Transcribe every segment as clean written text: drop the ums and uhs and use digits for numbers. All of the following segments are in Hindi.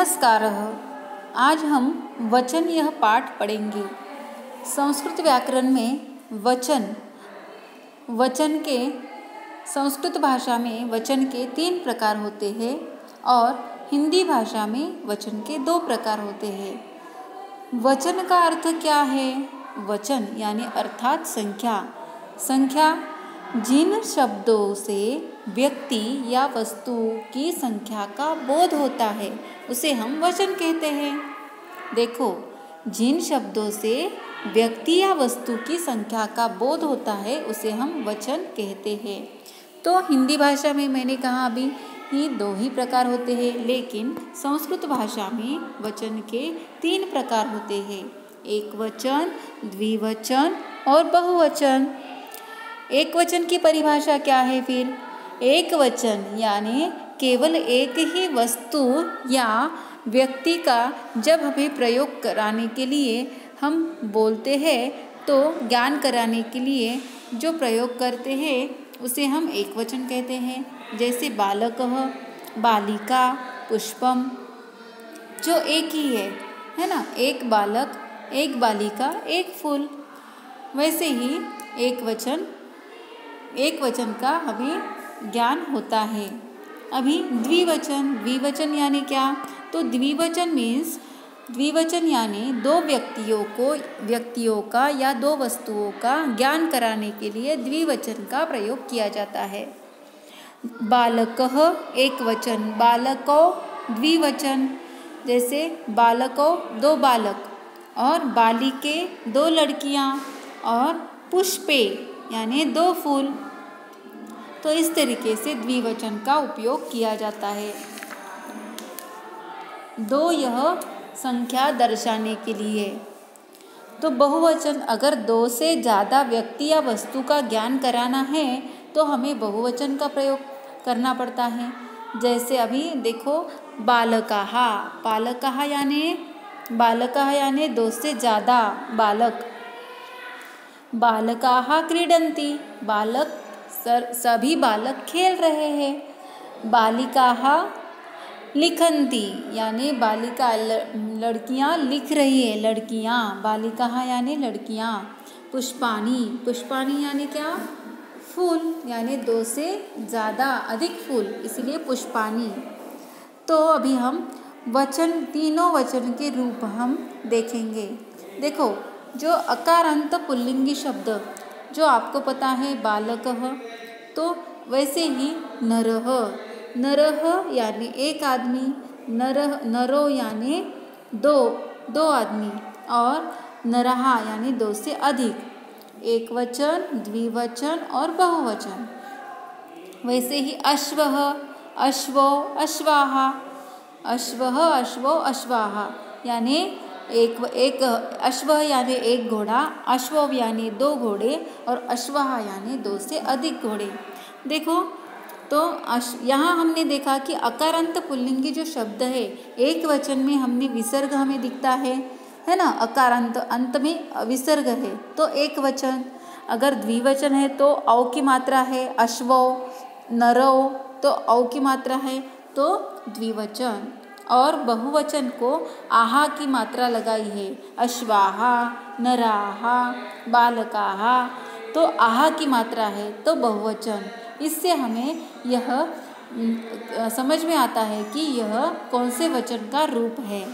नमस्कारः। आज हम वचन यह पाठ पढ़ेंगे। संस्कृत व्याकरण में वचन के संस्कृत भाषा में वचन के 3 प्रकार होते हैं और हिंदी भाषा में वचन के 2 प्रकार होते हैं। वचन का अर्थ क्या है? वचन यानी अर्थात संख्या जिन शब्दों से व्यक्ति या वस्तु की संख्या का बोध होता है उसे हम वचन कहते हैं। देखो, जिन शब्दों से व्यक्ति या वस्तु की संख्या का बोध होता है उसे हम वचन कहते हैं। तो हिंदी भाषा में मैंने कहा अभी ही 2 ही प्रकार होते हैं, लेकिन संस्कृत भाषा में वचन के 3 प्रकार होते हैं। एकवचन, द्विवचन और बहुवचन। एकवचन की परिभाषा क्या है फिर? एकवचन यानी केवल एक ही वस्तु या व्यक्ति का जब हमें प्रयोग कराने के लिए हम बोलते हैं तो ज्ञान कराने के लिए जो प्रयोग करते हैं उसे हम एकवचन कहते हैं। जैसे बालकः, बालिका, पुष्पम, जो एक ही है ना? एक बालक, एक बालिका, एक फूल। वैसे ही एक वचन का हमें ज्ञान होता है। अभी द्विवचन यानी क्या? तो द्विवचन यानी 2 व्यक्तियों का या 2 वस्तुओं का ज्ञान कराने के लिए द्विवचन का प्रयोग किया जाता है। बालकः एकवचन, बालको द्विवचन। जैसे बालको 2 बालक और बालिके 2 लड़कियां और पुष्पे यानी 2 फूल। तो इस तरीके से द्विवचन का उपयोग किया जाता है। 2 यह संख्या दर्शाने के लिए। तो बहुवचन, अगर 2 से ज़्यादा व्यक्ति या वस्तु का ज्ञान कराना है तो हमें बहुवचन का प्रयोग करना पड़ता है। जैसे अभी देखो, बालकाः यानी 2 से ज़्यादा बालक। बालकाः क्रीडन्ति, सभी बालक खेल रहे हैं। बालिकाः लिखन्ति यानी लड़कियां लिख रही है, बालिकाः यानी लड़कियां। पुष्पाणि यानी क्या? फूल, यानी 2 से ज़्यादा अधिक फूल, इसलिए पुष्पाणि। तो अभी हम तीनों वचन के रूप हम देखेंगे। देखो, जो अकारांत पुल्लिंगी शब्द जो आपको पता है बालकः, तो वैसे ही नरः यानी 1 आदमी, नरो यानी 2 आदमी और नरः यानी 2 से अधिक। एकवचन, द्विवचन और बहुवचन। वैसे ही अश्वः, अश्वो, अश्वाः, अश्वो, अश्वाः यानी एक अश्व यानी 1 घोड़ा, अश्व यानी 2 घोड़े और अश्वाः यानी 2 से अधिक घोड़े। देखो, तो यहाँ हमने देखा कि अकारांत पुल्लिंगी जो शब्द है, एक वचन में हमने विसर्ग हमें दिखता है ना? अकारांत अंत में विसर्ग है तो एक वचन। अगर द्विवचन है तो औ की मात्रा है, अश्वो, नरो, तो औ की मात्रा है तो द्विवचन। और बहुवचन को आहा की मात्रा लगाई है, अश्वाः, नराः, बालकाः, तो आहा की मात्रा है तो बहुवचन। इससे हमें यह समझ में आता है कि यह कौन से वचन का रूप है।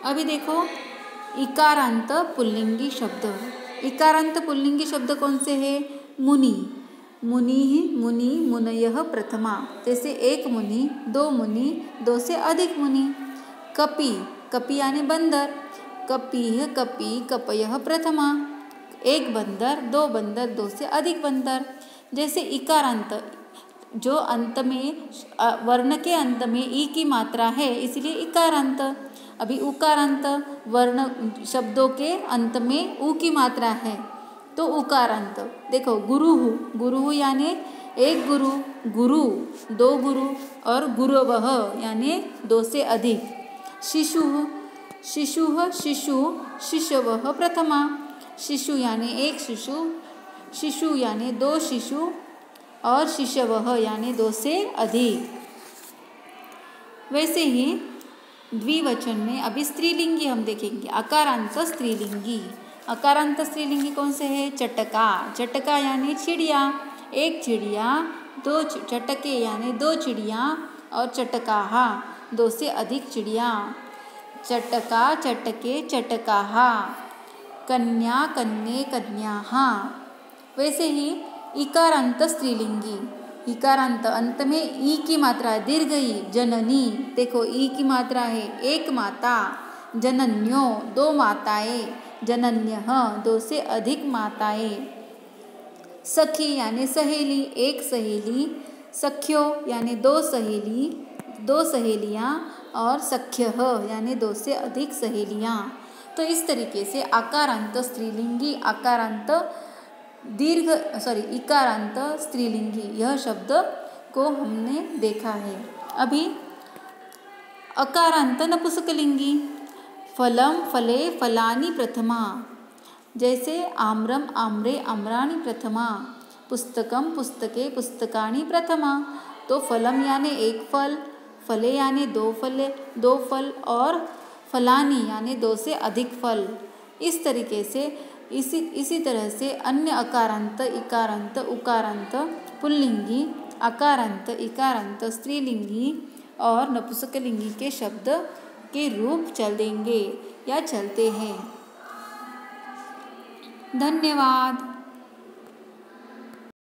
अभी देखो, इकारांत पुल्लिंगी शब्द। इकारांत पुल्लिंगी शब्द कौन से है? मुनि, मुनयः प्रथमा। जैसे 1 मुनि, 2 मुनि, 2 से अधिक मुनि। कपि यानी बंदर, कपिः, कपयः प्रथमा। 1 बंदर, 2 बंदर, 2 से अधिक बंदर। जैसे इकारांत, जो अंत में वर्ण के अंत में ई की मात्रा है इसलिए इकारांत। अभी उकारांत, वर्ण शब्दों के अंत में ऊ की मात्रा है तो उकारांत। देखो, गुरुः यानी 1 गुरु, 2 गुरु और गुरवः यानी 2 से अधिक। शिशु, शिशवः प्रथमा। शिशु यानी 1 शिशु यानी 2 शिशु और शिशवः यानी 2 से अधिक। वैसे ही द्विवचन में अभी स्त्रीलिंगी हम देखेंगे। अकारांत स्त्रीलिंगी, अकारांत स्त्रीलिंगी कौन से है? चटका, चटका यानी चिड़िया, एक चिड़िया, दो चटके यानी दो चिड़िया, और चटकाहा, दो से अधिक चिड़िया। चटका, चटके, चटकाहा, कन्या, कन्ये, कन्याहा। वैसे ही इकारांत स्त्रीलिंगी, इकारांत अंत में ई की मात्रा है, दीर्घ ई, जननी, देखो ई की मात्रा है, एक माता, जनन्यो, दो माताएं, जनन्यः, दो से अधिक माताएं। सखी यानी सहेली, एक सहेली, सख्यो यानी दो सहेली, दो सहेलियाँ, और सख्यः यानी दो से अधिक सहेलियाँ। तो इस तरीके से आकारांत स्त्रीलिंगी, आकारांत इकारांत स्त्रीलिंगी, यह शब्द को हमने देखा है। अभी अकारांत नपुंसकलिंगी, फलम, फले, फलानि प्रथमा, जैसे आम्रम, आम्रे, आम्राणि प्रथमा, पुस्तकम, पुस्तके, पुस्तकानि प्रथमा। तो फलम यानी एक फल, फले यानी दो फल, और फलानी यानी दो से अधिक फल। इस तरीके से इसी तरह से अन्य अकारांत, इकारांत, उकारांत, पुल्लिंगी, अकारांत, इकारांत, स्त्रीलिंगी और नपुंसकलिंगी के शब्द के रूप चलेंगे या चलते हैं। धन्यवाद।